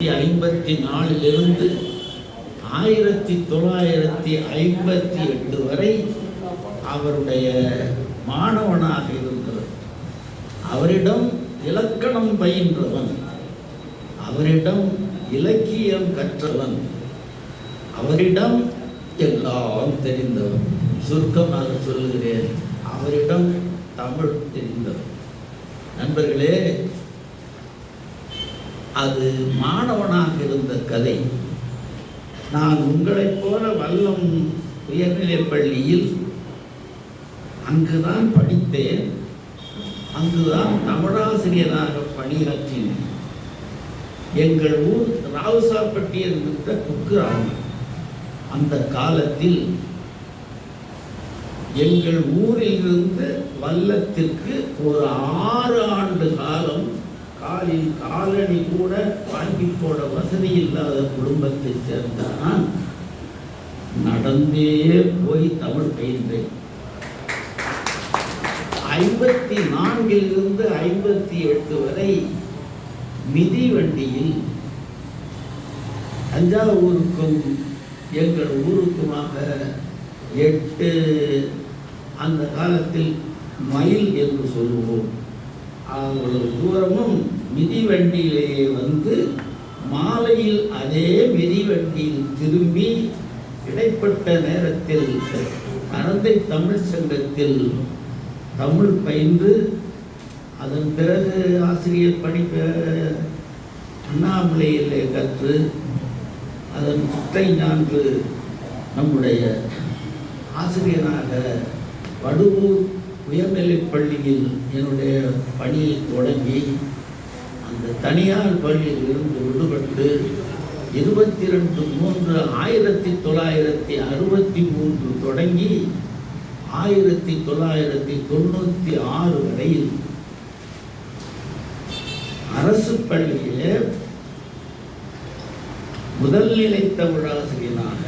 1954 1958 வரை அவருடைய மாணவனாக இருந்தவர். அவரிடம் இலக்கணம் பயின்றவன், அவரிடம் இலக்கியம் கற்றவன், அவரிடம் எல்லாம் தெரிந்தவன். சுருக்கமாக சொல்லுகிறேன், அவரிடம் தமிழ் தெரிந்தவன். நண்பர்களே, அது மாணவனாக இருந்த கதை. நான் உங்களைப் போல வல்லம் உயர்நிலைப் பள்ளியில் அங்குதான் படித்தேன், அங்குதான் தமிழாசிரியராக பணியாற்றினேன். எங்கள் ஊர் ராவுசாப்பட்டி என்கிற குக்கிராமம். அந்த காலத்தில் எங்கள் ஊரிலிருந்து வல்லத்திற்கு ஒரு 6 ஆண்டு காலம் காலில் காலணி கூட வாங்கி போட வசதி இல்லாத குடும்பத்தை சேர்ந்த நான் நடந்தே போய் தமிழ் பயின்றேன். 54 58 வரை மிதி வண்டியில் தஞ்சாவூருக்கும் எங்கள் ஊருக்குமாக 8 அந்த காலத்தில் மைல் என்று சொல்லுவோம், அவ்வளவு தூரமும் மிதிவண்டியிலேயே வந்து மாலையில் அதே மிதிவண்டியில் திரும்பி இடைப்பட்ட நேரத்தில் அனந்தை தமிழ் சங்கத்தில் தமிழ் பயின்று அதன் பிறகு ஆசிரியர் படிக்க அண்ணாமலையிலே கற்று அதன் சுற்றை ஞான்று நம்முடைய ஆசிரியராக வடுவூர் உயர்நிலைப் பள்ளியில் என்னுடைய பணியை தொடங்கி அந்த தனியார் பள்ளியில் இருந்து விடுபட்டு 22/3/1963 தொடங்கி 1996 வரையில் அரசு பள்ளியிலே முதல்நிலை தமிழாசிரியராக